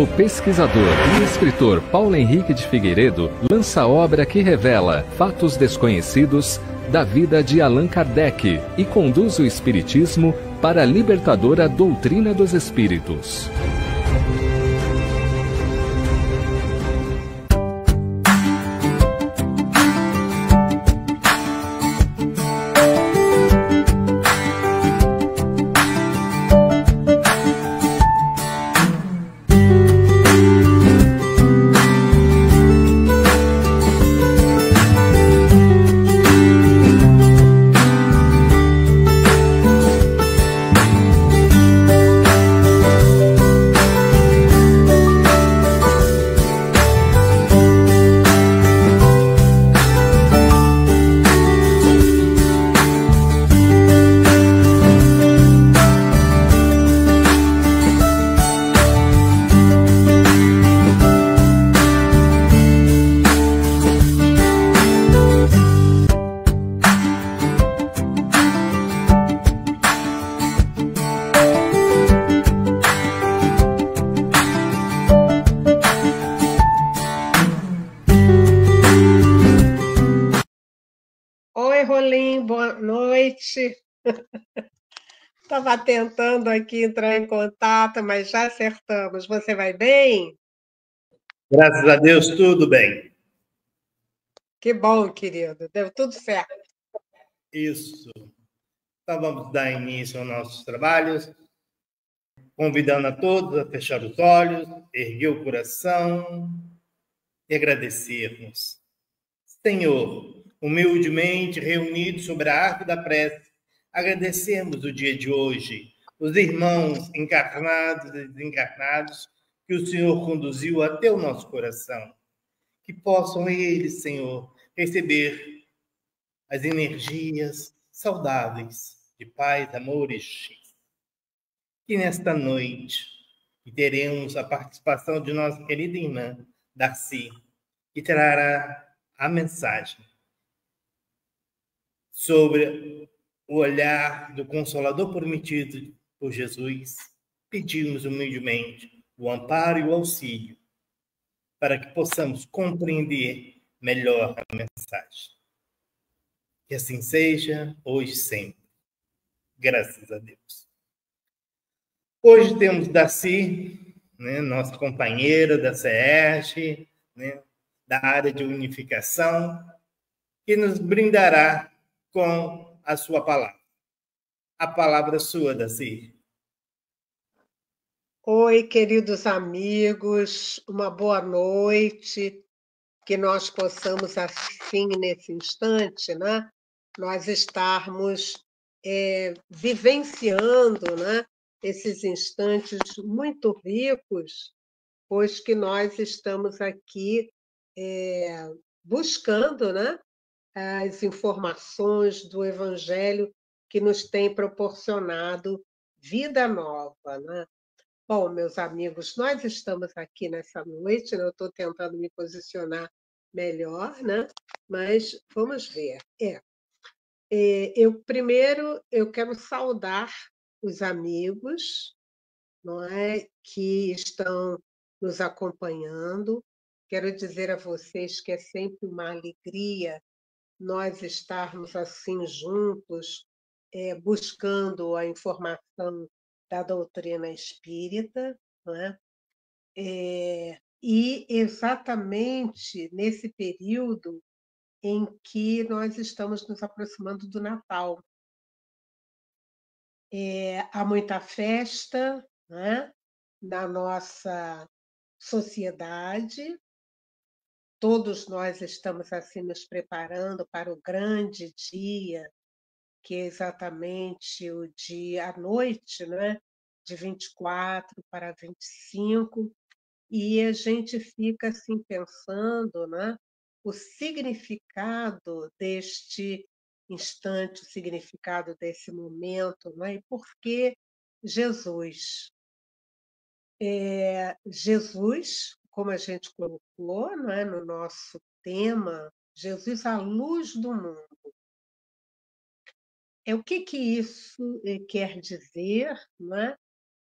O pesquisador e escritor Paulo Henrique de Figueiredo lança a obra que revela fatos desconhecidos da vida de Allan Kardec e conduz o espiritismo para a libertadora doutrina dos espíritos. Oi, Rolim, boa noite. Estava tentando aqui entrar em contato, mas já acertamos. Você vai bem? Graças a Deus, tudo bem. Que bom, querido. Deu tudo certo. Isso. Então, vamos dar início aos nossos trabalhos, convidando a todos a fechar os olhos, erguer o coração e agradecermos. Senhor, humildemente reunidos sobre a árvore da prece, agradecemos o dia de hoje, os irmãos encarnados e desencarnados que o Senhor conduziu até o nosso coração. Que possam eles, Senhor, receber as energias saudáveis de paz, amor e justiça. Que nesta noite teremos a participação de nossa querida irmã Darcy, que trará a mensagem sobre o olhar do Consolador prometido por Jesus. Pedimos humildemente o amparo e o auxílio para que possamos compreender melhor a mensagem. Que assim seja, hoje e sempre. Graças a Deus. Hoje temos Darcy, nossa companheira da CERJ, da área de unificação, que nos brindará com a sua palavra. A palavra sua, Darcy. Oi, queridos amigos, uma boa noite. Que nós possamos, assim, nesse instante, nós estarmos vivenciando, esses instantes muito ricos, pois que nós estamos aqui buscando, as informações do Evangelho que nos tem proporcionado vida nova, Bom, meus amigos, nós estamos aqui nessa noite, eu estou tentando me posicionar melhor, mas vamos ver. Eu quero saudar os amigos, não é, que estão nos acompanhando. Quero dizer a vocês que é sempre uma alegria nós estarmos assim juntos, buscando a informação da doutrina espírita, não é? E exatamente nesse período em que nós estamos nos aproximando do Natal. Há muita festa, na nossa sociedade, todos nós estamos assim nos preparando para o grande dia, que é exatamente o dia à noite, de 24 para 25, e a gente fica assim pensando, o significado deste instante, o significado desse momento, e por que Jesus? Jesus, como a gente colocou, no nosso tema, Jesus, a luz do mundo. O que isso quer dizer,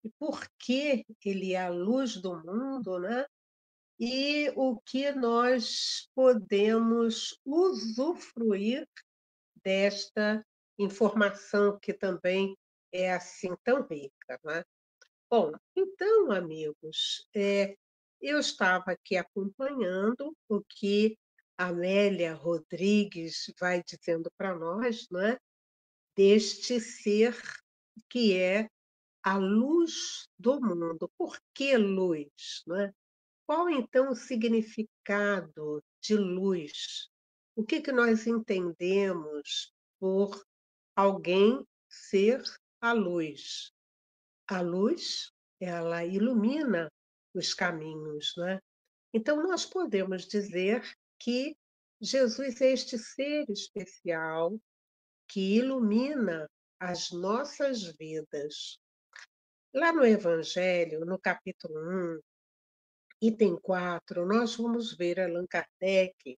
e por que ele é a luz do mundo, né? E o que nós podemos usufruir desta informação que também é assim tão rica, né? Bom, então, amigos, eu estava aqui acompanhando o que a Amélia Rodrigues vai dizendo para nós, né, deste ser que é a luz do mundo. Por que luz, né? Qual então o significado de luz? O que que nós entendemos por alguém ser a luz? A luz, ela ilumina os caminhos, não é? Então, nós podemos dizer que Jesus é este ser especial que ilumina as nossas vidas. Lá no Evangelho, no capítulo 1, item 4, nós vamos ver Allan Kardec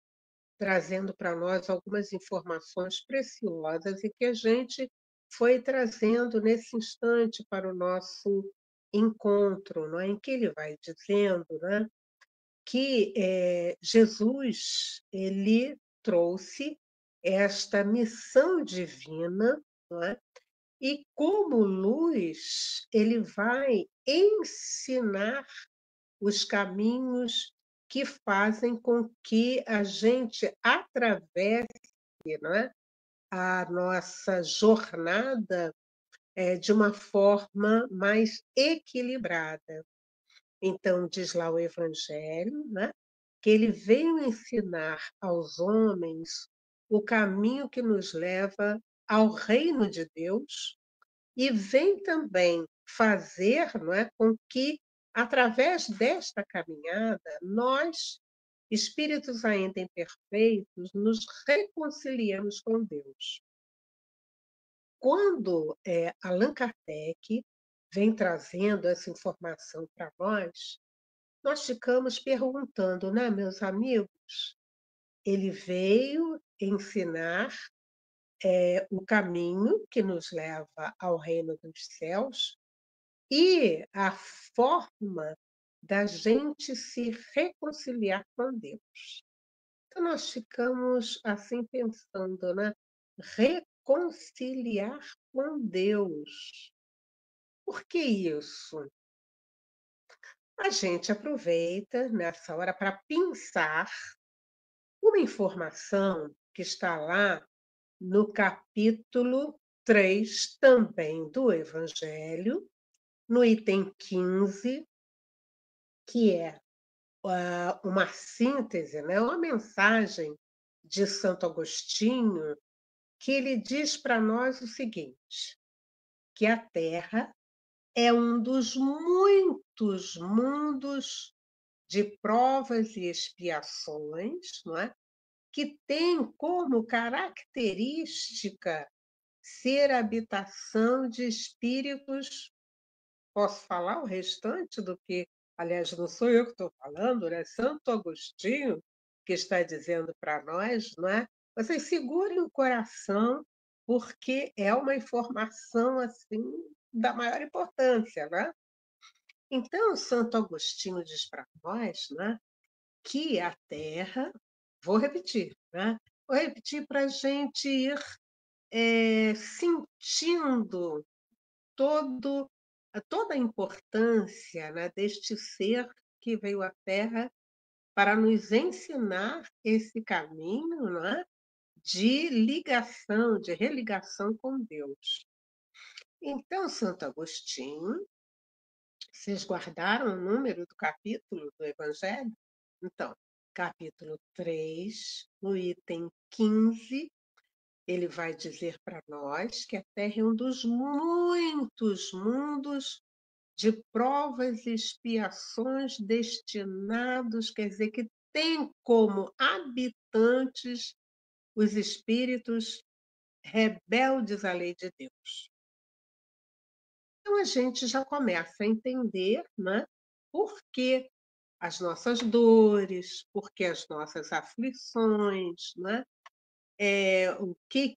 trazendo para nós algumas informações preciosas e que a gente foi trazendo nesse instante para o nosso encontro, não é? Em que ele vai dizendo, né, que Jesus ele trouxe esta missão divina, não é? E como luz, ele vai ensinar os caminhos que fazem com que a gente atravesse, não é, a nossa jornada de uma forma mais equilibrada. Então, diz lá o Evangelho, né, que ele veio ensinar aos homens o caminho que nos leva ao reino de Deus e vem também fazer, não é, com que, através desta caminhada, nós, espíritos ainda imperfeitos, nos reconciliemos com Deus. Quando Allan Kardec vem trazendo essa informação para nós ficamos perguntando, né, meus amigos? Ele veio ensinar o caminho que nos leva ao reino dos céus e a forma da gente se reconciliar com Deus. Então, nós ficamos assim pensando, né? Reconciliar com Deus. Por que isso? A gente aproveita nessa hora para pensar uma informação que está lá no capítulo 3 também do Evangelho, no item 15, que é uma síntese, né? Uma mensagem de Santo Agostinho, que ele diz para nós o seguinte, que a Terra é um dos muitos mundos de provas e expiações, não é? Que tem como característica ser habitação de espíritos. Posso falar o restante do que, aliás, não sou eu que estou falando, né? Santo Agostinho, que está dizendo para nós, não é? Vocês segurem o coração, porque é uma informação assim da maior importância, né? Então, Santo Agostinho diz para nós, né, que a Terra, vou repetir, né? Vou repetir para a gente ir sentindo todo, toda a importância, né, deste ser que veio à Terra para nos ensinar esse caminho, não é? De ligação, de religação com Deus. Então, Santo Agostinho, vocês guardaram o número do capítulo do Evangelho? Então, capítulo 3, no item 15, ele vai dizer para nós que a Terra é um dos muitos mundos de provas e expiações destinados, quer dizer, que tem como habitantes os espíritos rebeldes à lei de Deus. Então a gente já começa a entender, né, por que as nossas dores, por que as nossas aflições, né? O que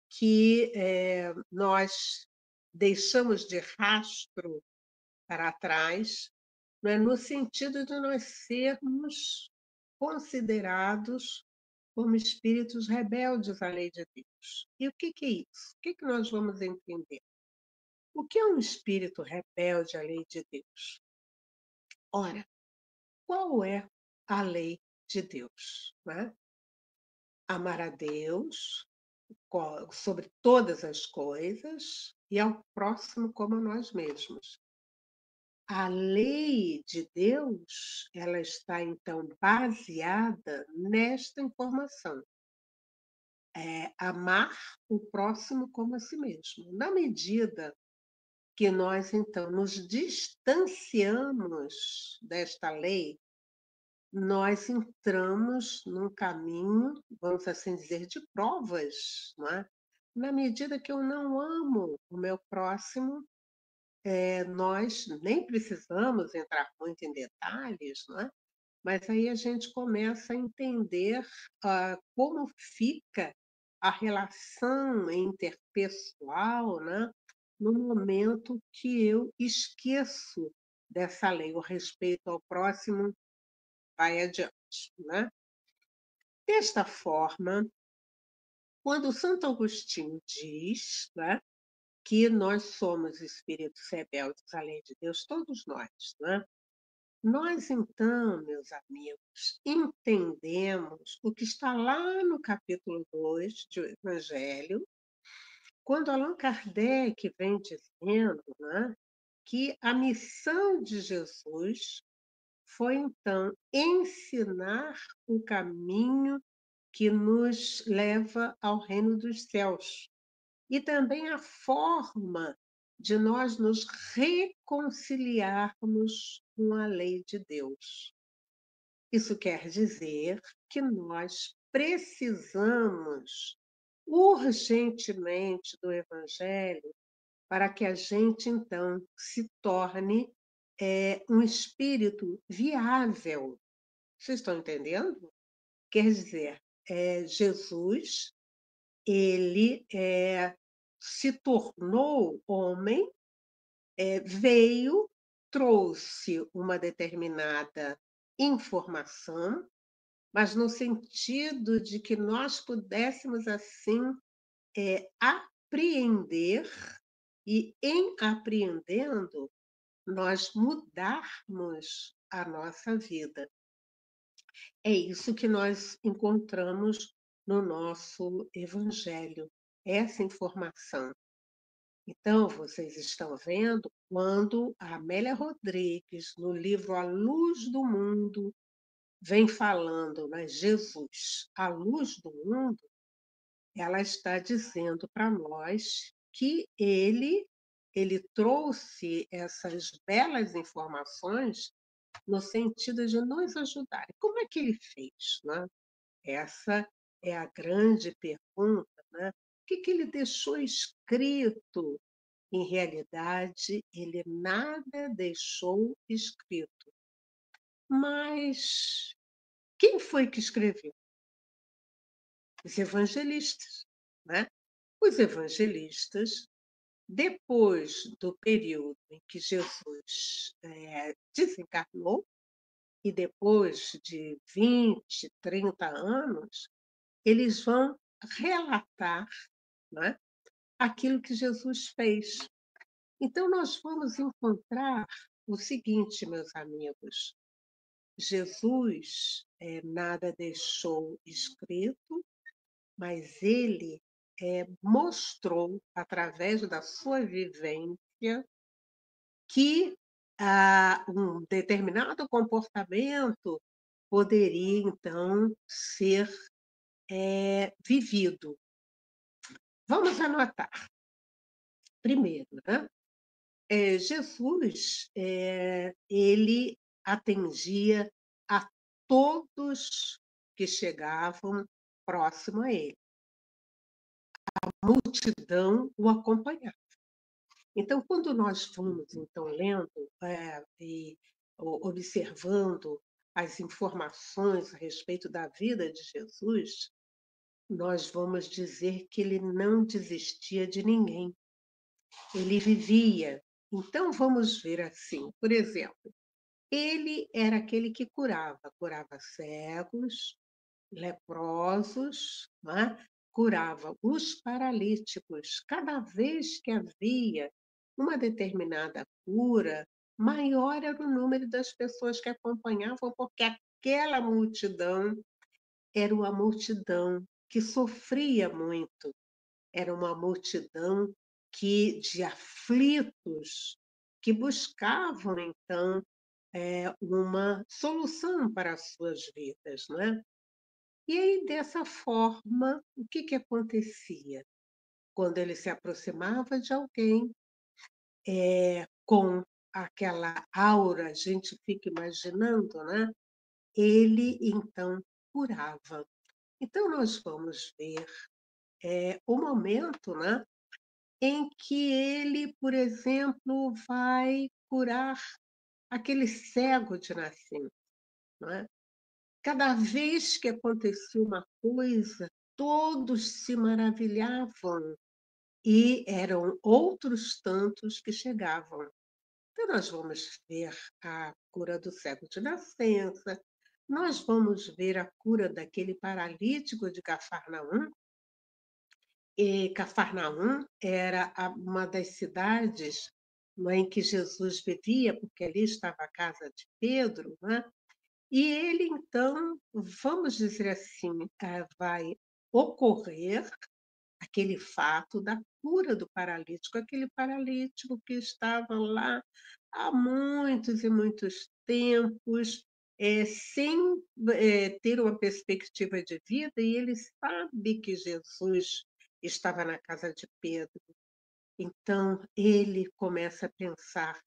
nós deixamos de rastro para trás, não é? No sentido de nós sermos considerados como espíritos rebeldes à lei de Deus. E o que é isso? O que nós vamos entender? O que é um espírito rebelde à lei de Deus? Ora, qual é a lei de Deus? Né? Amar a Deus sobre todas as coisas e ao próximo como a nós mesmos. A lei de Deus, ela está então baseada nesta informação. Amar o próximo como a si mesmo. Na medida que nós, então, nos distanciamos desta lei, nós entramos num caminho, vamos assim dizer, de provas, não é? Na medida que eu não amo o meu próximo, nós nem precisamos entrar muito em detalhes, não é? Mas aí a gente começa a entender como fica a relação interpessoal, né? No momento que eu esqueço dessa lei, o respeito ao próximo vai adiante, né? Desta forma, quando Santo Agostinho diz, né, que nós somos espíritos rebeldes à lei de Deus, todos nós, né? Nós, então, meus amigos, entendemos o que está lá no capítulo 2 do Evangelho, quando Allan Kardec vem dizendo, né, que a missão de Jesus foi, então, ensinar o caminho que nos leva ao reino dos céus e também a forma de nós nos reconciliarmos com a lei de Deus. Isso quer dizer que nós precisamos urgentemente do Evangelho para que a gente, então, se torne um espírito viável. Vocês estão entendendo? Quer dizer, Jesus, ele se tornou homem, veio, trouxe uma determinada informação, mas no sentido de que nós pudéssemos, assim, apreender e, em apreendendo, nós mudarmos a nossa vida. É isso que nós encontramos no nosso Evangelho, essa informação. Então, vocês estão vendo quando a Amélia Rodrigues, no livro A Luz do Mundo, vem falando, né, Jesus, a luz do mundo, ela está dizendo para nós que ele trouxe essas belas informações no sentido de nos ajudar. Como é que ele fez, né? Essa é a grande pergunta, né? O que ele deixou escrito? Em realidade, ele nada deixou escrito. Mas quem foi que escreveu? Os evangelistas, né? Os evangelistas, depois do período em que Jesus desencarnou, e depois de 20, 30 anos, eles vão relatar, né, aquilo que Jesus fez. Então, nós vamos encontrar o seguinte, meus amigos: Jesus nada deixou escrito, mas ele mostrou, através da sua vivência, que um determinado comportamento poderia, então, ser vivido. Vamos anotar. Primeiro, né? Jesus, ele atendia a todos que chegavam próximo a ele. A multidão o acompanhava. Então, quando nós fomos, então, lendo e observando as informações a respeito da vida de Jesus, nós vamos dizer que ele não desistia de ninguém. Ele vivia Então, vamos ver assim, por exemplo, ele era aquele que curava cegos, leprosos, não é? Curava os paralíticos. Cada vez que havia uma determinada cura, maior era o número das pessoas que acompanhavam, porque aquela multidão era uma multidão que sofria muito, era uma multidão de aflitos que buscavam, então, uma solução para as suas vidas, não é? E aí, dessa forma, o que que acontecia? Quando ele se aproximava de alguém, com aquela aura, a gente fica imaginando, né? Ele então curava. Então, nós vamos ver o momento, né, em que ele, por exemplo, vai curar aquele cego de nascença, não é? Cada vez que acontecia uma coisa, todos se maravilhavam e eram outros tantos que chegavam. Então, nós vamos ver a cura do cego de nascença, nós vamos ver a cura daquele paralítico de Cafarnaum. E Cafarnaum era uma das cidades, não é, em que Jesus vivia, porque ali estava a casa de Pedro, né? E ele, então, vamos dizer assim, vai ocorrer aquele fato da cura do paralítico, aquele paralítico que estava lá há muitos e muitos tempos, sem ter uma perspectiva de vida, e ele sabe que Jesus estava na casa de Pedro. Então, ele começa a pensar: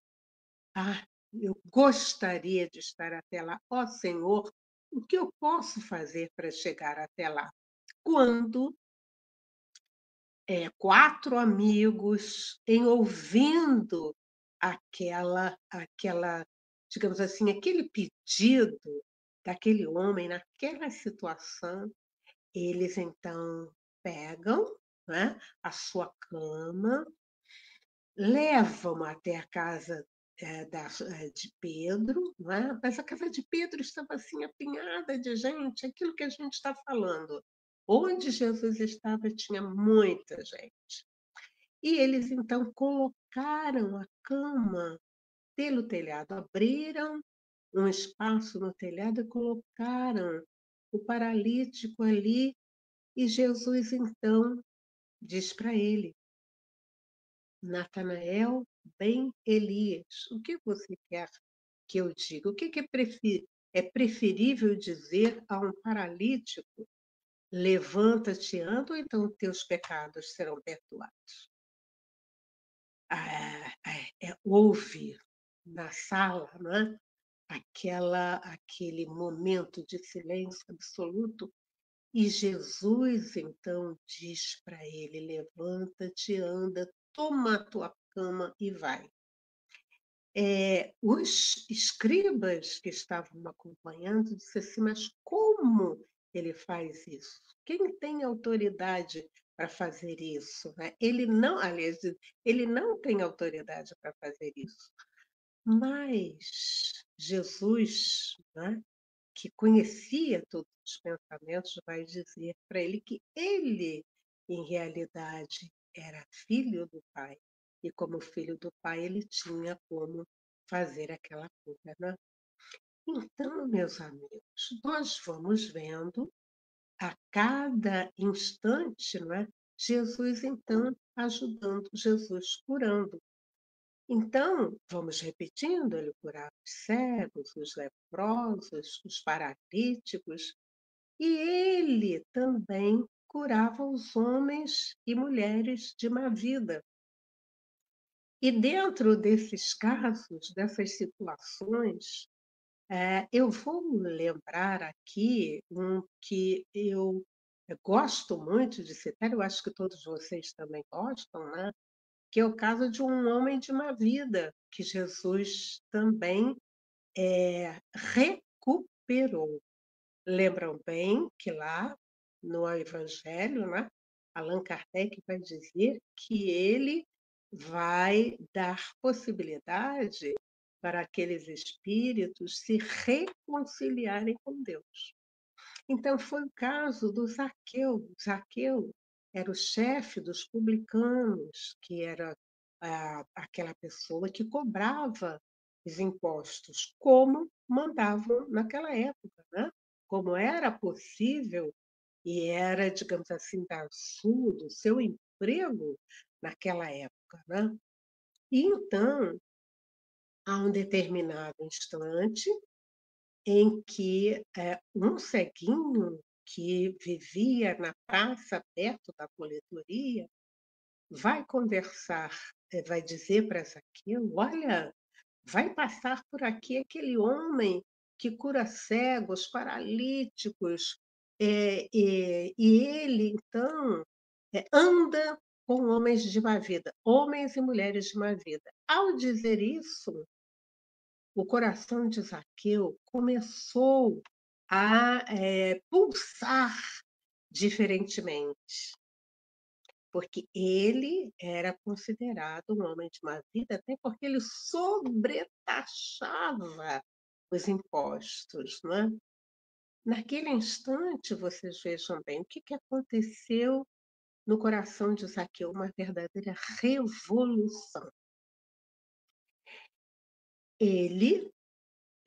ah, eu gostaria de estar até lá. Ó Senhor, o que eu posso fazer para chegar até lá? Quando 4 amigos, em ouvindo aquela, digamos assim, aquele pedido daquele homem naquela situação, eles então pegam, né, a sua cama, levam até a casa, de Pedro, não é, mas a casa de Pedro estava, assim, apinhada de gente, aquilo que a gente está falando. Onde Jesus estava tinha muita gente. E eles então colocaram a cama pelo telhado, abriram um espaço no telhado e colocaram o paralítico ali, e Jesus então diz para ele: Natanael, ben Elias, o que você quer que eu diga? O que que é preferível dizer a um paralítico: levanta-te, anda, ou então teus pecados serão perdoados? Houve na sala, não é? Aquele momento de silêncio absoluto, e Jesus então diz para ele: levanta-te, anda, toma a tua cama e vai. Os escribas que estavam acompanhando disseram assim: mas como ele faz isso? Quem tem autoridade para fazer isso, né? Ele não, aliás, ele não tem autoridade para fazer isso. Mas Jesus, né, que conhecia todos os pensamentos, vai dizer para ele que ele, em realidade, era filho do Pai. E como filho do Pai, ele tinha como fazer aquela cura, né? Então, meus amigos, nós vamos vendo a cada instante, não é? Jesus, então, ajudando, Jesus curando. Então, vamos repetindo, ele curava os cegos, os leprosos, os paralíticos, e ele também curava os homens e mulheres de má vida. E dentro desses casos, dessas situações, eu vou lembrar aqui um que eu gosto muito de citar, eu acho que todos vocês também gostam, né? Que é o caso de um homem de má vida, que Jesus também recuperou. Lembram bem que lá no Evangelho, né, Allan Kardec vai dizer que ele vai dar possibilidade para aqueles espíritos se reconciliarem com Deus. Então, foi o caso do Zaqueu. Zaqueu era o chefe dos publicanos, que era aquela pessoa que cobrava os impostos, como mandavam naquela época, né? Como era possível e era, digamos assim, do seu emprego naquela época, né? E então, há um determinado instante em que um ceguinho que vivia na praça perto da coletoria vai conversar, vai dizer para Zaqueu: olha, vai passar por aqui aquele homem que cura cegos, paralíticos, e ele, então, anda com homens de má vida, homens e mulheres de má vida. Ao dizer isso, o coração de Zaqueu começou a pulsar diferentemente, porque ele era considerado um homem de má vida, até porque ele sobretaxava os impostos, não é? Naquele instante, vocês vejam bem, o que aconteceu no coração de Zaqueu? Uma verdadeira revolução. Ele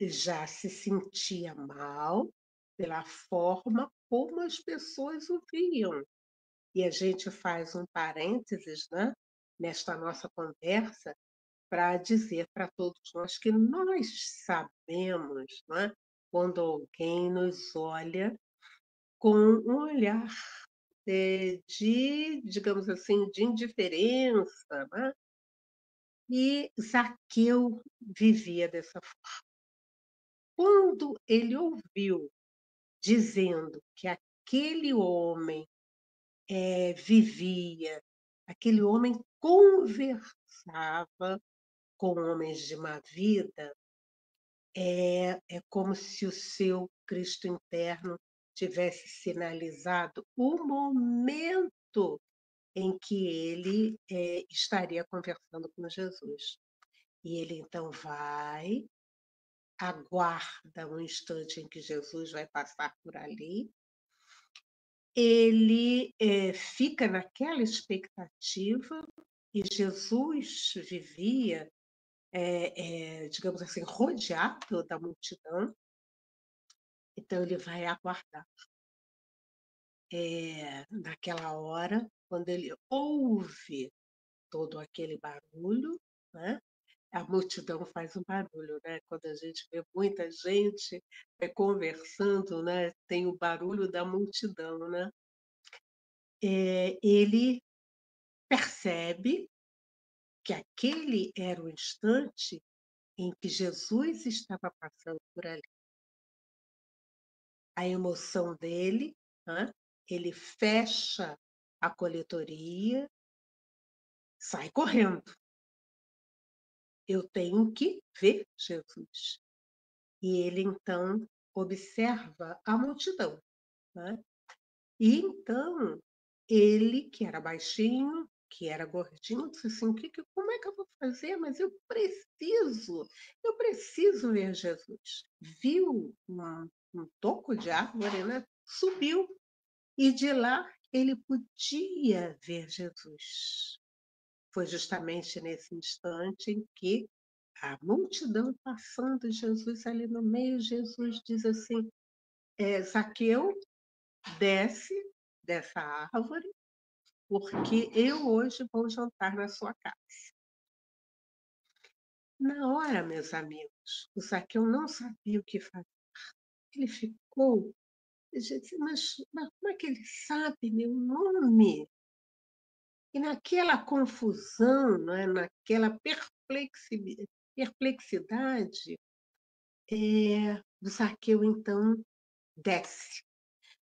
já se sentia mal pela forma como as pessoas o viam. E a gente faz um parênteses, né, nesta nossa conversa para dizer para todos nós que nós sabemos, né, quando alguém nos olha com um olhar digamos assim, de indiferença, né? E Zaqueu vivia dessa forma. Quando ele ouviu dizendo que aquele homem vivia, aquele homem conversava com homens de má vida, é como se o seu Cristo interno tivesse sinalizado o momento em que ele estaria conversando com Jesus. E ele então vai, aguarda um instante em que Jesus vai passar por ali, ele fica naquela expectativa e Jesus vivia, digamos assim, rodeado da multidão, então ele vai aguardar. Naquela hora, quando ele ouve todo aquele barulho, né? A multidão faz um barulho, né? Quando a gente vê muita gente conversando, né? Tem o barulho da multidão, né? Ele percebe que aquele era o instante em que Jesus estava passando por ali. A emoção dele, né? Ele fecha a coletoria, sai correndo. Eu tenho que ver Jesus. E ele então observa a multidão, né? E então ele, que era baixinho, que era gordinho, disse assim: como é que eu vou fazer? Mas eu preciso ver Jesus. Viu um toco de árvore, né? Subiu e de lá ele podia ver Jesus. Foi justamente nesse instante em que a multidão passando, Jesus ali no meio, Jesus diz assim: Zaqueu, desce dessa árvore, porque eu hoje vou jantar na sua casa. Na hora, meus amigos, o Zaqueu não sabia o que fazer. Ele ficou, disse, mas como é que ele sabe meu nome? E naquela confusão, né, naquela perplexidade, o Zaqueu então desce.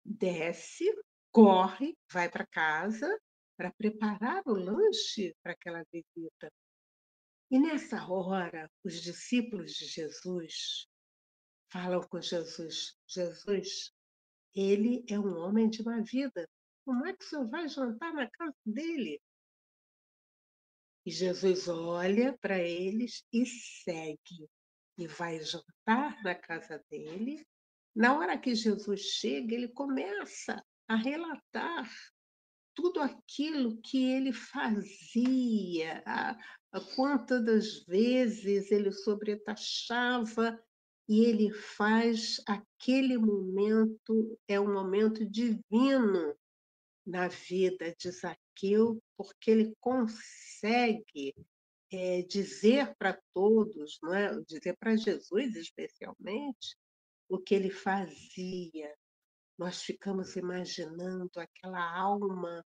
Desce, corre, vai para casa para preparar o lanche para aquela visita. E nessa hora, os discípulos de Jesus falam com Jesus: Jesus, ele é um homem de má vida. Como é que o senhor vai jantar na casa dele? E Jesus olha para eles e segue. E vai jantar na casa dele. Na hora que Jesus chega, ele começa a relatar tudo aquilo que ele fazia, a quantas das vezes ele sobretaxava, e ele faz aquele momento, é um momento divino na vida de Zaqueu, porque ele consegue dizer para todos, não é? Dizer para Jesus especialmente, o que ele fazia. Nós ficamos imaginando aquela alma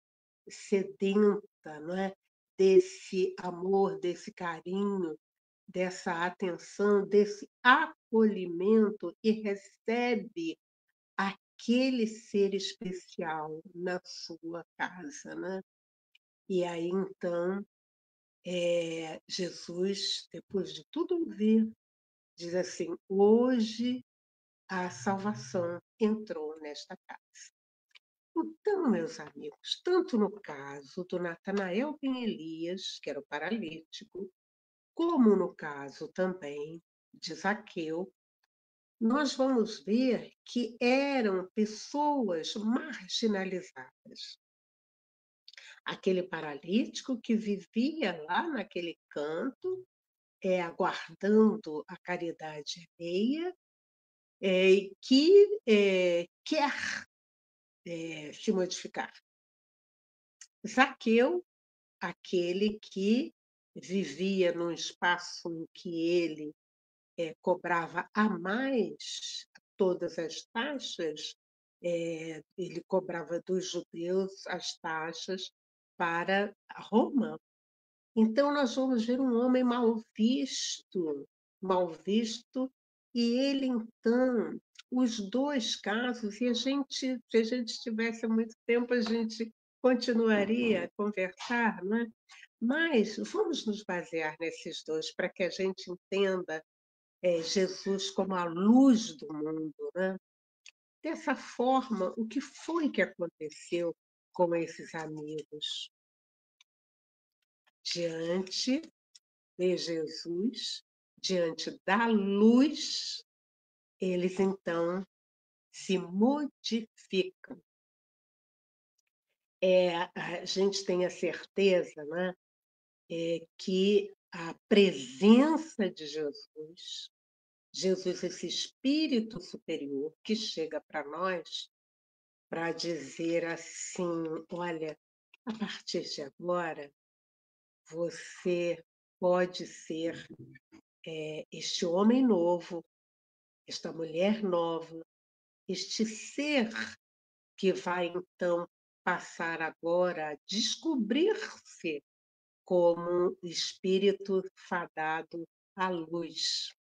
sedenta, não é? Desse amor, desse carinho, dessa atenção, desse acolhimento, e recebe aquele ser especial na sua casa, né? E aí então Jesus, depois de tudo ouvir, diz assim: hoje a salvação entrou nesta casa. Então, meus amigos, tanto no caso do Natanael ben Elias, que era o paralítico, como no caso também de Zaqueu, nós vamos ver que eram pessoas marginalizadas. Aquele paralítico que vivia lá naquele canto, aguardando a caridade alheia, que quer se modificar. Zaqueu, aquele que vivia num espaço em que ele cobrava a mais todas as taxas, ele cobrava dos judeus as taxas para Roma. Então, nós vamos ver um homem mal visto, e ele, então, os dois casos, e se a gente tivesse muito tempo, a gente continuaria a conversar, né? Mas vamos nos basear nesses dois para que a gente entenda Jesus como a luz do mundo, né? Dessa forma, o que foi que aconteceu com esses amigos? Diante de Jesus, diante da luz, eles então se modificam. A gente tem a certeza, né, que a presença de Jesus, esse Espírito superior que chega para nós para dizer assim: olha, a partir de agora, você pode ser este homem novo, esta mulher nova, este ser que vai então passar agora a descobrir-se como espírito fadado à luz.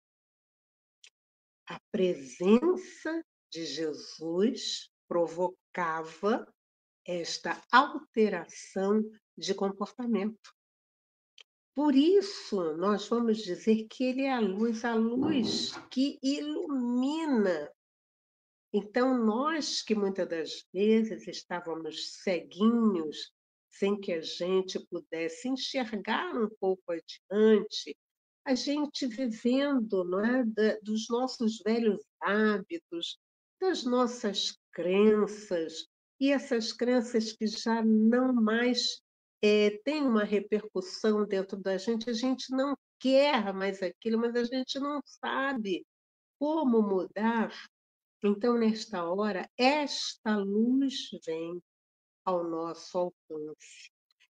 A presença de Jesus provocava esta alteração de comportamento. Por isso, nós vamos dizer que ele é a luz que ilumina. Então, nós que muitas das vezes estávamos ceguinhos, sem que a gente pudesse enxergar um pouco adiante, a gente vivendo, não é, dos nossos velhos hábitos, das nossas crenças, e essas crenças que já não mais têm uma repercussão dentro da gente, a gente não quer mais aquilo, mas a gente não sabe como mudar. Então, nesta hora, esta luz vem ao nosso alcance.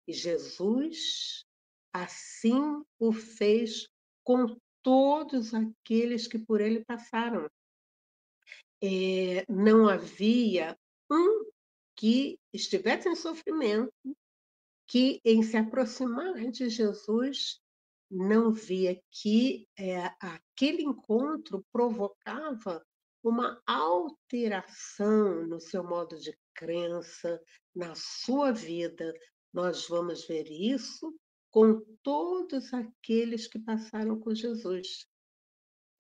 E Jesus assim o fez com todos aqueles que por ele passaram. Não havia um que estivesse em sofrimento, que em se aproximar de Jesus não via que aquele encontro provocava uma alteração no seu modo de crença, na sua vida. Nós vamos ver isso com todos aqueles que passaram com Jesus.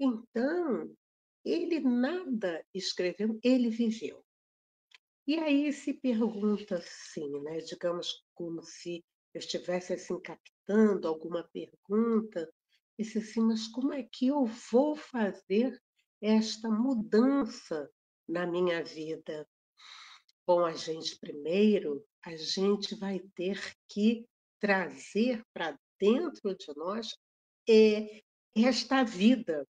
Então, ele nada escreveu, ele viveu. E aí se pergunta assim, né? Digamos como se eu estivesse assim captando alguma pergunta, disse assim, mas como é que eu vou fazer esta mudança na minha vida? Bom, a gente vai ter que trazer para dentro de nós esta vida.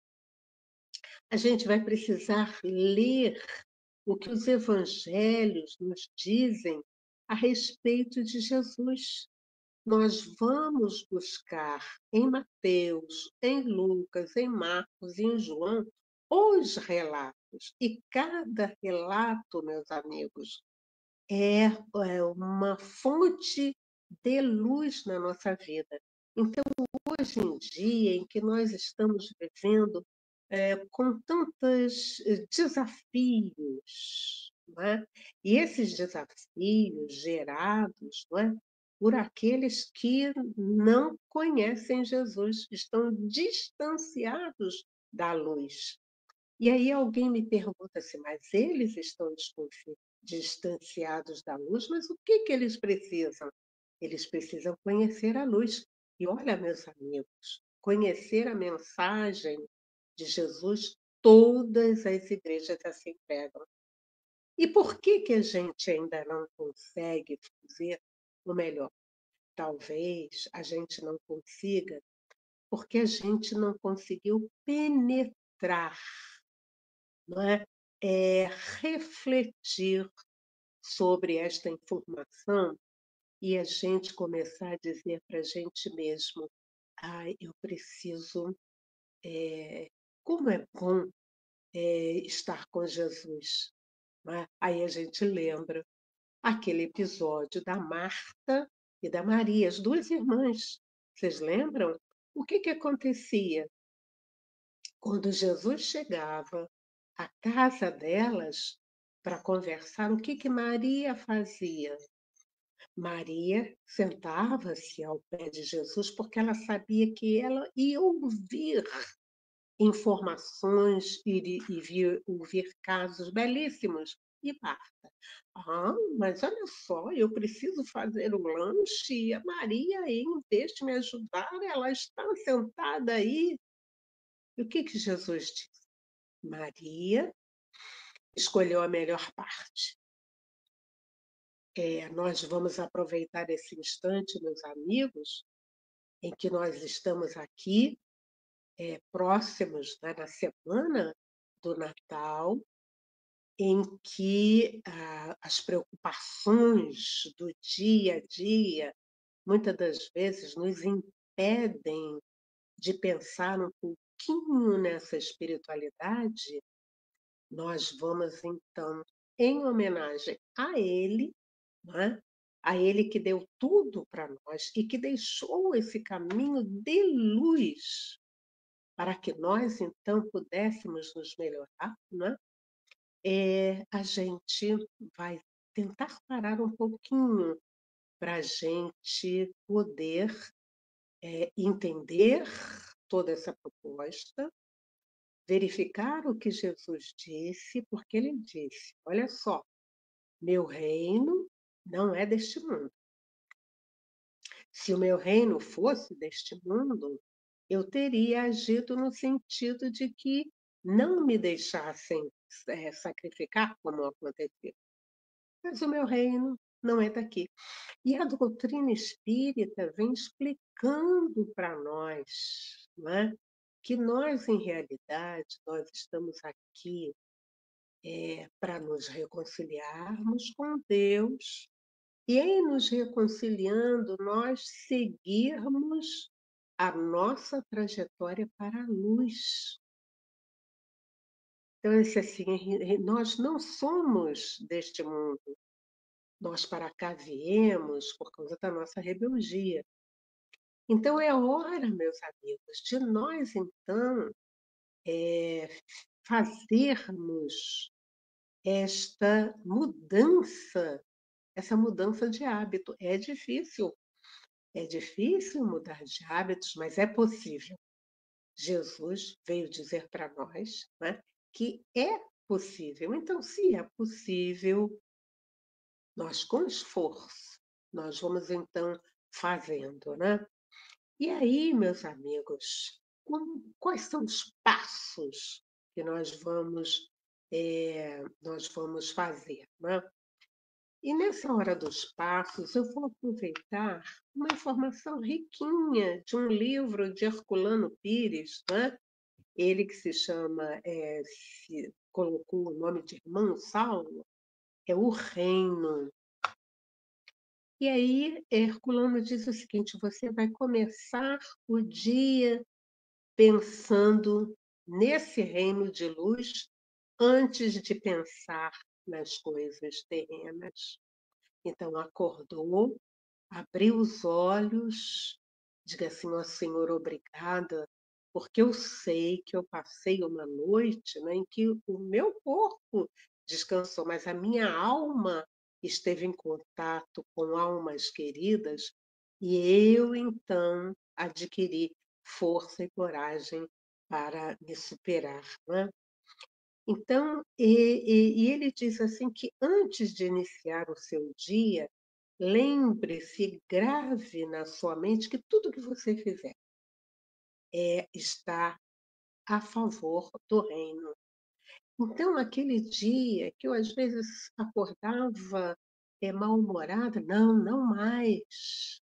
A gente vai precisar ler o que os evangelhos nos dizem a respeito de Jesus. Nós vamos buscar em Mateus, em Lucas, em Marcos e em João os relatos. E cada relato, meus amigos, é uma fonte de luz na nossa vida. Então, hoje em dia, em que nós estamos vivendo com tantos desafios, não é? E esses desafios gerados, não é? Por aqueles que não conhecem Jesus, estão distanciados da luz. E aí alguém me pergunta assim, mas eles estão distanciados da luz, mas o que eles precisam? Eles precisam conhecer a luz. E olha, meus amigos, conhecer a mensagem de Jesus, todas as igrejas assim pregam. E por que a gente ainda não consegue fazer o melhor? Talvez a gente não consiga, porque a gente não conseguiu penetrar, não é? Refletir sobre esta informação e a gente começar a dizer para a gente mesmo, eu preciso, como é bom estar com Jesus. Não é? Aí a gente lembra aquele episódio da Marta e da Maria, as duas irmãs. Vocês lembram? O que acontecia? Quando Jesus chegava à casa delas para conversar, o que Maria fazia? Maria sentava-se ao pé de Jesus porque ela sabia que ela ia ouvir informações e ouvir casos belíssimos. E Marta, mas olha só, eu preciso fazer o lanche e a Maria, em vez de me ajudar, ela está sentada aí. E o que Jesus disse? Maria escolheu a melhor parte. Nós vamos aproveitar esse instante, meus amigos, em que nós estamos aqui, próximos, né, na semana do Natal, em que as preocupações do dia a dia, muitas das vezes, nos impedem de pensar um pouquinho nessa espiritualidade. Nós vamos, então, em homenagem a Ele, né? A Ele que deu tudo para nós e que deixou esse caminho de luz para que nós, então, pudéssemos nos melhorar, né? A gente vai tentar parar um pouquinho para a gente poder entender toda essa proposta, verificar o que Jesus disse, porque ele disse: olha só, meu reino não é deste mundo. Se o meu reino fosse deste mundo, eu teria agido no sentido de que não me deixassem sacrificar, como aconteceu. Mas o meu reino não é daqui. E a doutrina espírita vem explicando para nós, não é? Que nós, em realidade, nós estamos aqui para nos reconciliarmos com Deus e, em nos reconciliando, nós seguirmos a nossa trajetória para a luz. Então, assim, nós não somos deste mundo. Nós para cá viemos por causa da nossa rebeldia. Então, é hora, meus amigos, de nós, então, fazermos essa mudança de hábito. É difícil mudar de hábitos, mas é possível. Jesus veio dizer para nós, né, que é possível. Então, se é possível, nós com esforço, nós vamos então fazendo, né? E aí, meus amigos, quais são os passos que nós vamos fazer, né? E nessa hora dos passos, eu vou aproveitar uma informação riquinha de um livro de Herculano Pires, né? Ele que se chama, colocou o nome de Irmão Saulo, é O Reino. E aí, Herculano diz o seguinte: você vai começar o dia pensando nesse reino de luz antes de pensar nas coisas terrenas. Então, acordou, abriu os olhos, diga assim: ó Senhor, obrigada, porque eu sei que eu passei uma noite, né, em que o meu corpo descansou, mas a minha alma esteve em contato com almas queridas e eu então adquiri força e coragem para me superar, né? Então, e ele diz assim que antes de iniciar o seu dia, lembre-se, grave na sua mente que tudo que você fizer está a favor do reino. Então, aquele dia que eu às vezes acordava mal-humorada, não, não mais.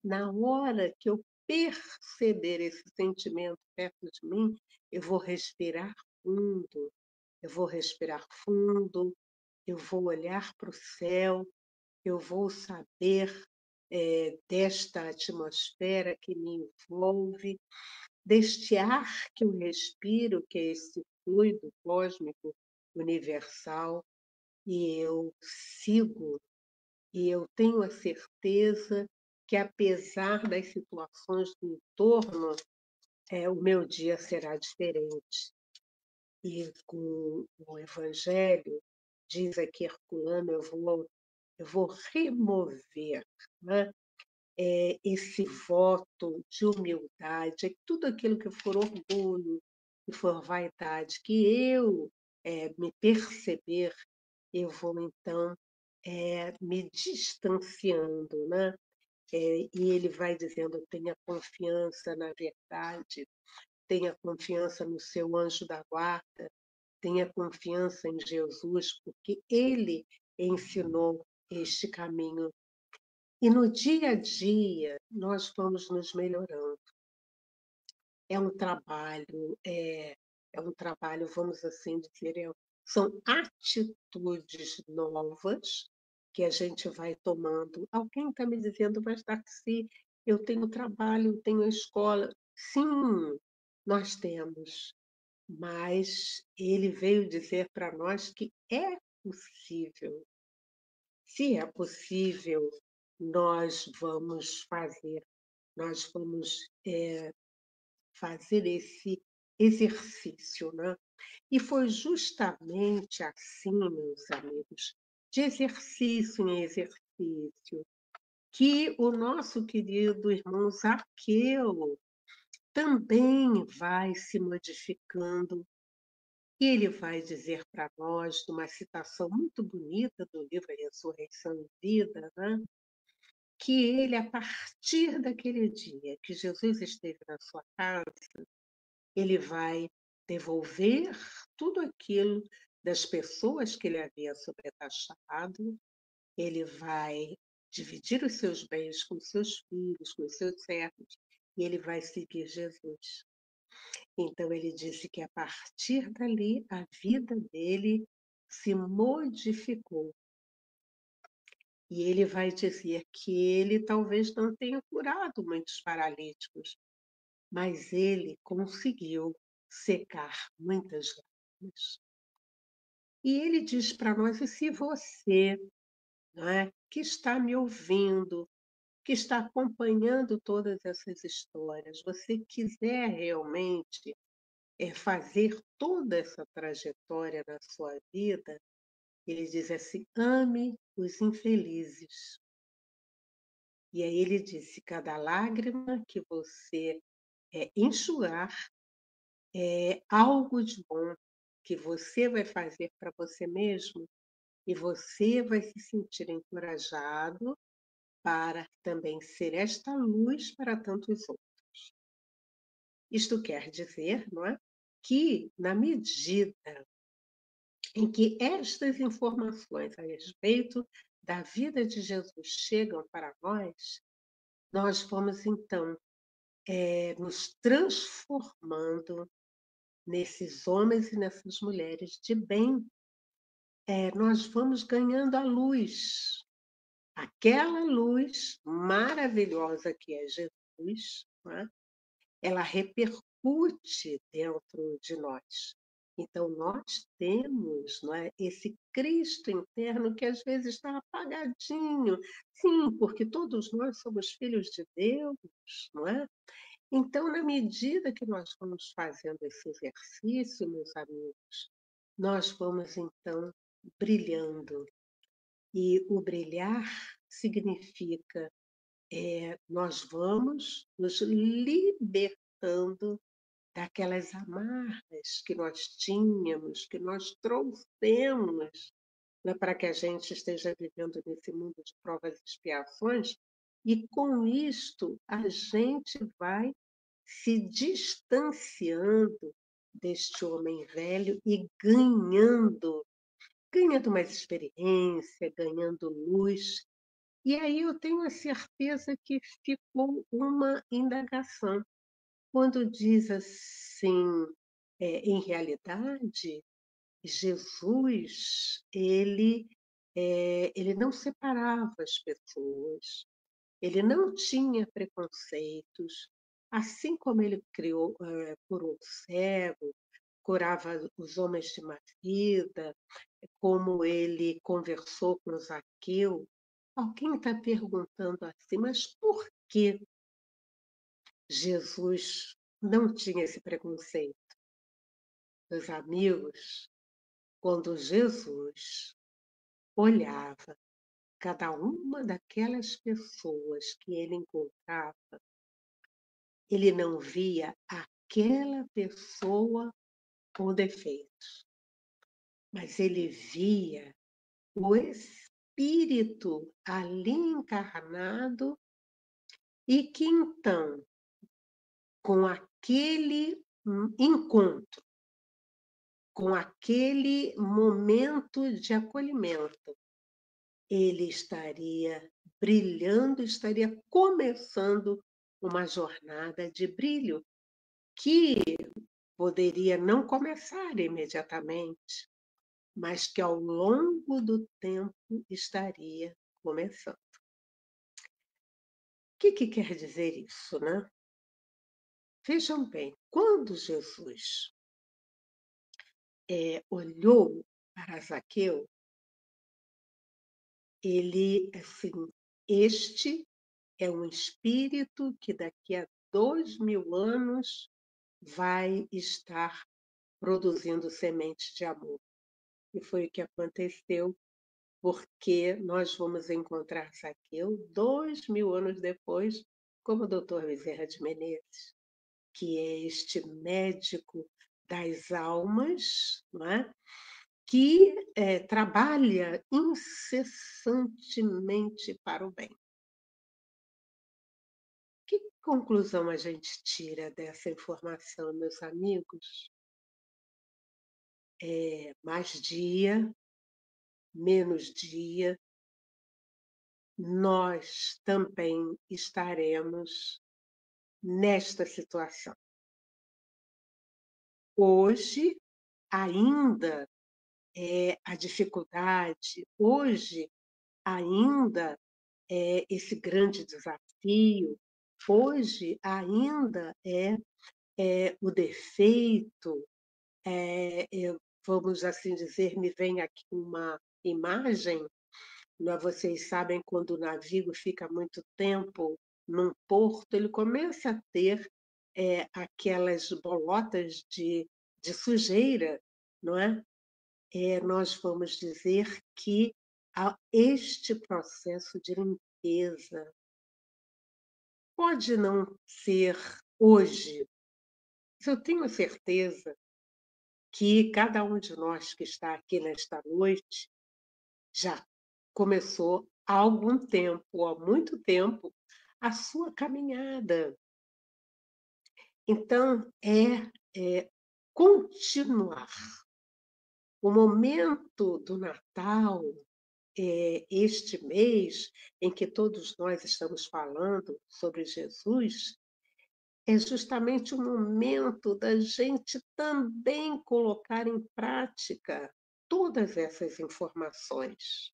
Na hora que eu perceber esse sentimento perto de mim, eu vou respirar fundo, eu vou respirar fundo, eu vou olhar para o céu, eu vou saber desta atmosfera que me envolve, deste ar que eu respiro, que é esse fluido cósmico universal, e eu sigo, e eu tenho a certeza que, apesar das situações do entorno, o meu dia será diferente. E com o Evangelho, diz aqui Herculano, eu vou remover, né, esse voto de humildade, tudo aquilo que for orgulho, que for vaidade, que eu me perceber, eu vou então me distanciando, né? E ele vai dizendo: tenha confiança na verdade, tenha confiança no seu anjo da guarda, tenha confiança em Jesus, porque ele ensinou este caminho. E no dia a dia, nós vamos nos melhorando. É um trabalho, um trabalho, vamos assim dizer, são atitudes novas que a gente vai tomando. Alguém está me dizendo, mas Darcy, eu tenho trabalho, eu tenho escola. Sim, nós temos, mas ele veio dizer para nós que é possível. Se é possível, nós vamos fazer, nós vamos fazer esse exercício, né? E foi justamente assim, meus amigos, de exercício em exercício, que o nosso querido irmão Zaqueu também vai se modificando. E ele vai dizer para nós, numa citação muito bonita do livro A Ressurreição e Vida, né? Que ele, a partir daquele dia que Jesus esteve na sua casa, ele vai devolver tudo aquilo das pessoas que ele havia sobretaxado, ele vai dividir os seus bens com seus filhos, com os seus servos, e ele vai seguir Jesus. Então, ele disse que a partir dali a vida dele se modificou. E ele vai dizer que ele talvez não tenha curado muitos paralíticos, mas ele conseguiu secar muitas lágrimas. E ele diz para nós: e se você, não é, que está me ouvindo, que está acompanhando todas essas histórias, você quiser realmente fazer toda essa trajetória na sua vida, ele diz assim: ame os infelizes. E aí ele disse: cada lágrima que você enxugar é algo de bom que você vai fazer para você mesmo e você vai se sentir encorajado para também ser esta luz para tantos outros. Isto quer dizer, não é, que na medida em que estas informações a respeito da vida de Jesus chegam para nós vamos então nos transformando nesses homens e nessas mulheres de bem. Nós vamos ganhando a luz, aquela luz maravilhosa que é Jesus, não é? Ela repercute dentro de nós. Então, nós temos, não é, esse Cristo interno que às vezes está apagadinho. Sim, porque todos nós somos filhos de Deus, não é? Então, na medida que nós vamos fazendo esse exercício, meus amigos, nós vamos então brilhando. E o brilhar significa nós vamos nos libertando daquelas amarras que nós tínhamos, que nós trouxemos, né, para que a gente esteja vivendo nesse mundo de provas e expiações, e com isto a gente vai se distanciando deste homem velho e ganhando mais experiência, ganhando luz. E aí eu tenho a certeza que ficou uma indagação. Quando diz assim, em realidade, Jesus, ele não separava as pessoas, ele não tinha preconceitos, assim como ele criou, curou o cego, curava os homens de má vida, como ele conversou com Zaqueu. Alguém está perguntando assim, mas por que Jesus não tinha esse preconceito? Meus amigos, quando Jesus olhava cada uma daquelas pessoas que ele encontrava, ele não via aquela pessoa com defeitos, mas ele via o Espírito ali encarnado e que então, com aquele encontro, com aquele momento de acolhimento, ele estaria brilhando, estaria começando uma jornada de brilho que poderia não começar imediatamente, mas que ao longo do tempo estaria começando. O que quer dizer isso, né? Vejam bem, quando Jesus olhou para Zaqueu, ele, assim, este é um espírito que daqui a 2000 anos vai estar produzindo sementes de amor. E foi o que aconteceu, porque nós vamos encontrar Zaqueu 2000 anos depois, como o doutor Bezerra de Menezes, que é este médico das almas, não é? Que trabalha incessantemente para o bem. Que conclusão a gente tira dessa informação, meus amigos? Mais dia, menos dia, nós também estaremos nesta situação. Hoje, ainda a dificuldade, hoje, ainda esse grande desafio, hoje, ainda o defeito, vamos assim dizer, me vem aqui uma imagem. Vocês sabem, quando o navio fica muito tempo num porto, ele começa a ter aquelas bolotas de sujeira, não é? Nós vamos dizer que este processo de limpeza pode não ser hoje, mas eu tenho certeza que cada um de nós que está aqui nesta noite já começou há algum tempo, há muito tempo, a sua caminhada. Então, é continuar. O momento do Natal, este mês em que todos nós estamos falando sobre Jesus, é justamente o momento da gente também colocar em prática todas essas informações,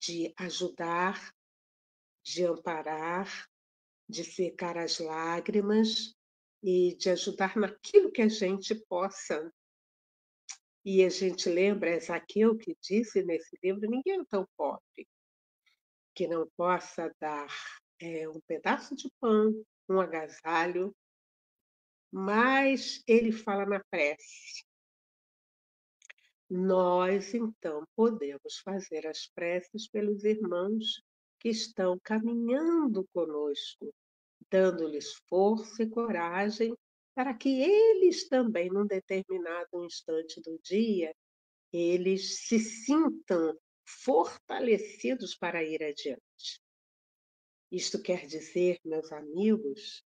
de ajudar, de amparar, de secar as lágrimas e de ajudar naquilo que a gente possa. E a gente lembra, é Zaqueu que disse nesse livro: ninguém é tão pobre que não possa dar um pedaço de pão, um agasalho, mas ele fala na prece. Nós, então, podemos fazer as preces pelos irmãos que estão caminhando conosco, dando-lhes força e coragem para que eles também, num determinado instante do dia, eles se sintam fortalecidos para ir adiante. Isto quer dizer, meus amigos,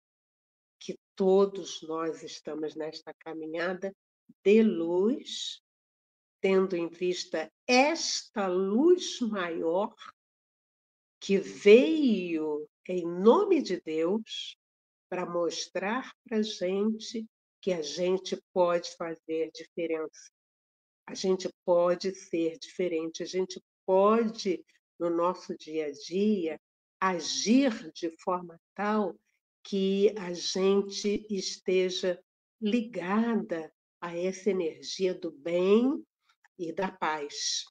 que todos nós estamos nesta caminhada de luz, tendo em vista esta luz maior que veio em nome de Deus para mostrar para a gente que a gente pode fazer diferença. A gente pode ser diferente, a gente pode, no nosso dia a dia, agir de forma tal que a gente esteja ligada a essa energia do bem e da paz.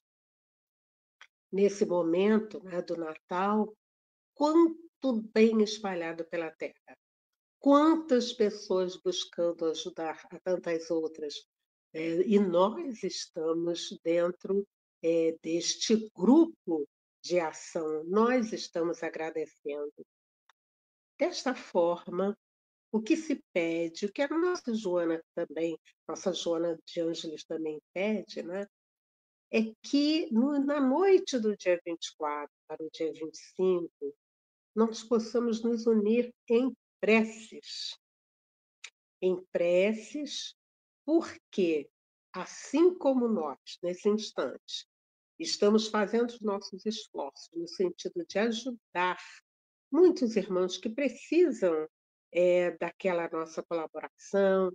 Nesse momento, né, do Natal, quanto bem espalhado pela Terra, quantas pessoas buscando ajudar a tantas outras. E nós estamos dentro deste grupo de ação, nós estamos agradecendo. Desta forma, o que se pede, o que a nossa Joana também, nossa Joana de Ângeles também pede, né? É que na noite do dia 24 para o dia 25, nós possamos nos unir em preces. Em preces, porque, assim como nós, nesse instante, estamos fazendo os nossos esforços no sentido de ajudar muitos irmãos que precisam daquela nossa colaboração,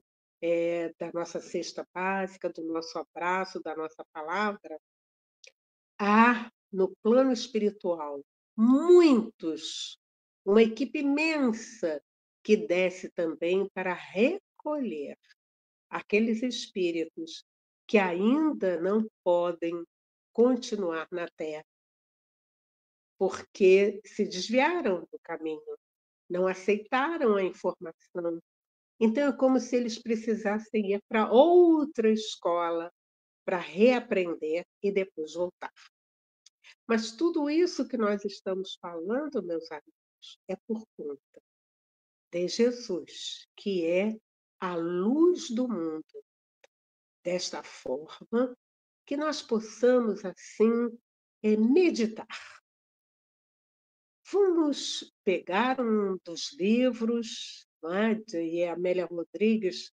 da nossa cesta básica, do nosso abraço, da nossa palavra, há no plano espiritual muitos, uma equipe imensa que desce também para recolher aqueles espíritos que ainda não podem continuar na Terra, porque se desviaram do caminho, não aceitaram a informação. Então, é como se eles precisassem ir para outra escola para reaprender e depois voltar. Mas tudo isso que nós estamos falando, meus amigos, é por conta de Jesus, que é a luz do mundo. Desta forma, que nós possamos, assim, meditar. Vamos pegar um dos livros, né, e a Amélia Rodrigues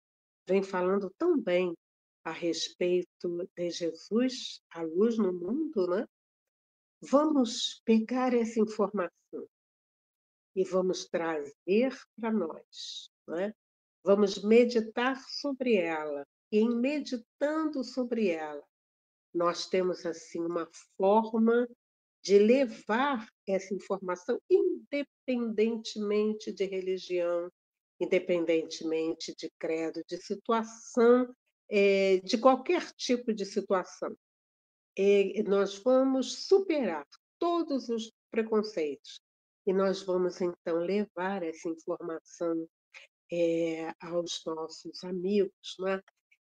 vem falando tão bem a respeito de Jesus, a luz no mundo, né? Vamos pegar essa informação e vamos trazer para nós, né? Vamos meditar sobre ela. E em meditando sobre ela, nós temos assim uma forma de levar essa informação independentemente de religião, independentemente de credo, de situação, de qualquer tipo de situação. Nós vamos superar todos os preconceitos e nós vamos então levar essa informação aos nossos amigos, né?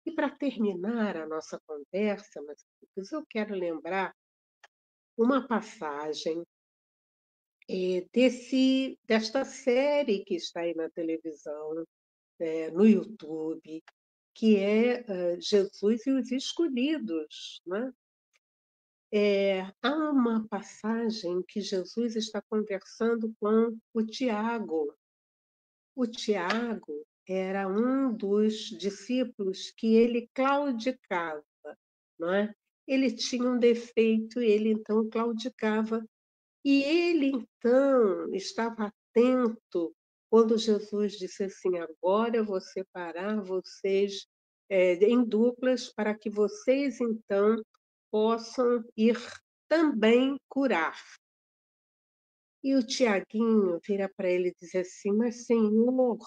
E para terminar a nossa conversa, meus amigos, eu quero lembrar uma passagem desta série que está aí na televisão, no YouTube, que é Jesus e os Escolhidos, né? há uma passagem que Jesus está conversando com o Tiago. O Tiago era um dos discípulos que ele claudicava, não é? Ele tinha um defeito, ele então claudicava. E ele então estava atento quando Jesus disse assim: agora eu vou separar vocês em duplas para que vocês então possam ir também curar. E o Tiaguinho vira para ele e diz assim: mas Senhor,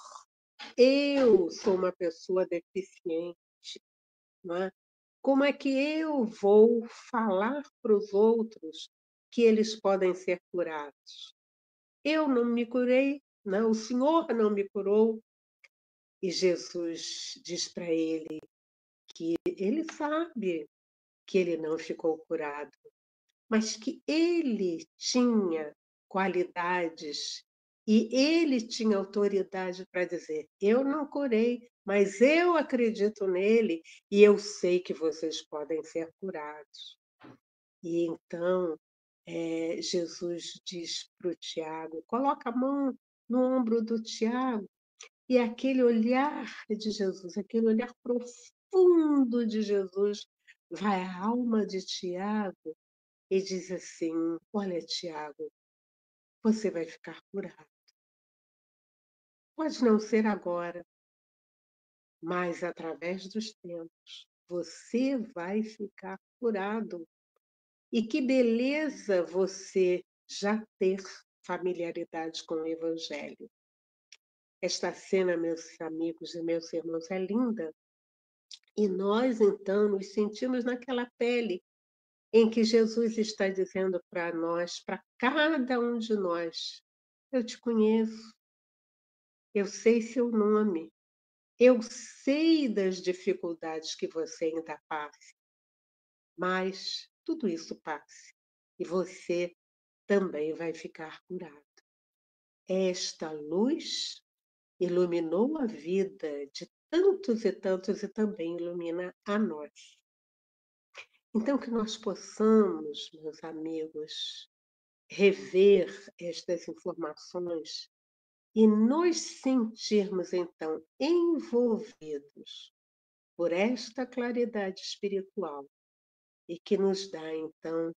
eu sou uma pessoa deficiente, não é? Como é que eu vou falar para os outros que eles podem ser curados? Eu não me curei, não, o Senhor não me curou. E Jesus diz para ele que ele sabe que ele não ficou curado, mas que ele tinha qualidades e ele tinha autoridade para dizer: eu não curei, mas eu acredito nele e eu sei que vocês podem ser curados. E então Jesus diz para o Tiago: coloca a mão no ombro do Tiago, e aquele olhar de Jesus, aquele olhar profundo de Jesus, vai à alma de Tiago e diz assim: olha, Tiago, você vai ficar curado. Pode não ser agora, mas através dos tempos, você vai ficar curado. E que beleza você já ter familiaridade com o Evangelho. Esta cena, meus amigos e meus irmãos, é linda. E nós, então, nos sentimos naquela pele em que Jesus está dizendo para nós, para cada um de nós: eu te conheço, eu sei seu nome, eu sei das dificuldades que você ainda passa, mas tudo isso passa e você também vai ficar curado. Esta luz iluminou a vida de tantos e tantos e também ilumina a nós. Então, que nós possamos, meus amigos, rever estas informações e nos sentirmos, então, envolvidos por esta claridade espiritual e que nos dá, então,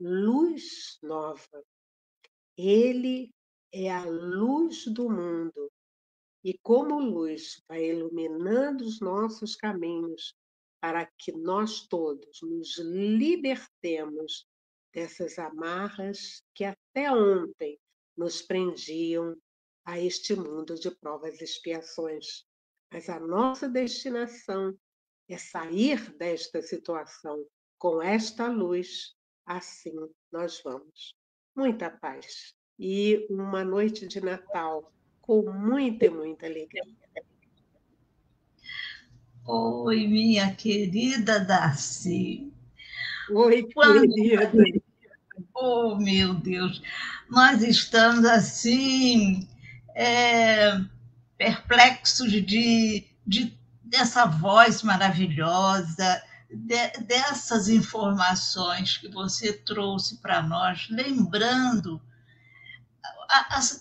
luz nova. Ele é a luz do mundo e, como luz, vai iluminando os nossos caminhos para que nós todos nos libertemos dessas amarras que até ontem nos prendiam a este mundo de provas e expiações. Mas a nossa destinação é sair desta situação com esta luz, assim nós vamos. Muita paz e uma noite de Natal com muita, muita alegria. Oi, minha querida Darcy. Oi, querida. Oh, meu Deus, nós estamos assim, perplexos dessa voz maravilhosa, dessas informações que você trouxe para nós, lembrando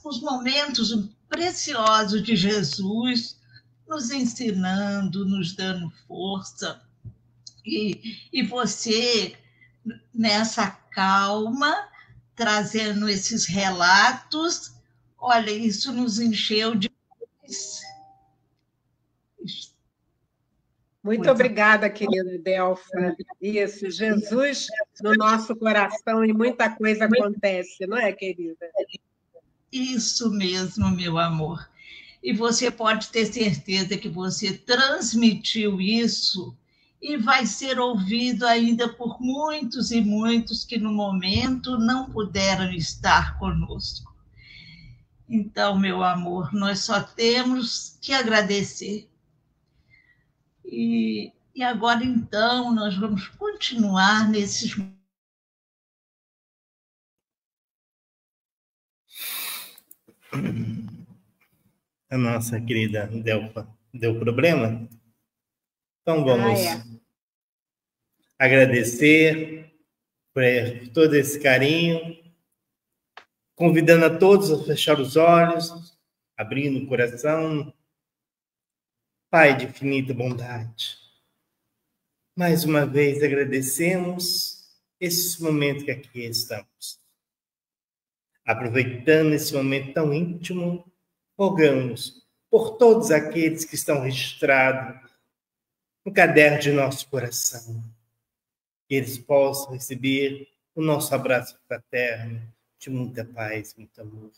os momentos preciosos de Jesus, nos ensinando, nos dando força. E você, nessa calma, trazendo esses relatos, olha, isso nos encheu de luz. Muito obrigada, querida Delfa. Isso, Jesus no nosso coração e muita coisa acontece, não é, querida? Isso mesmo, meu amor. E você pode ter certeza que você transmitiu isso e vai ser ouvido ainda por muitos e muitos que no momento não puderam estar conosco. Então, meu amor, nós só temos que agradecer. E agora, então, nós vamos continuar nesses. A nossa querida Delfa deu problema? Então vamos agradecer por todo esse carinho, convidando a todos a fechar os olhos, abrindo o coração. Pai de infinita bondade, mais uma vez agradecemos esse momento que aqui estamos. Aproveitando esse momento tão íntimo, rogamos por todos aqueles que estão registrados no caderno de nosso coração, que eles possam receber o nosso abraço fraterno de muita paz, muito amor.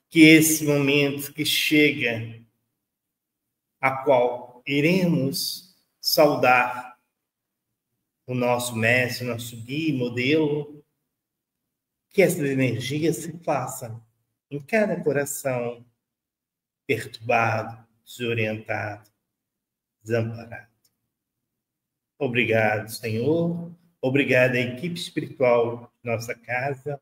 Que esse momento que chega, a qual iremos saudar o nosso mestre, nosso guia e modelo, que essas energias se façam em cada coração perturbado, desorientado, desamparado. Obrigado, Senhor. Obrigado à equipe espiritual de nossa casa.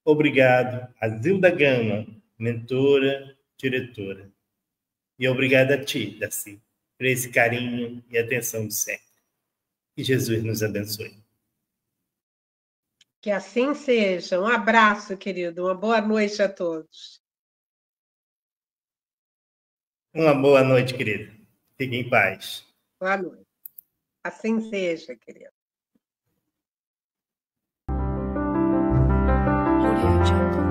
Obrigado a Zilda Gama, mentora, diretora. E obrigado a ti, Darcy, por esse carinho e atenção de sempre. Que Jesus nos abençoe. Que assim seja. Um abraço, querido. Uma boa noite a todos. Uma boa noite, querida. Fique em paz. Boa noite. Assim seja, querido. Audio Jungle.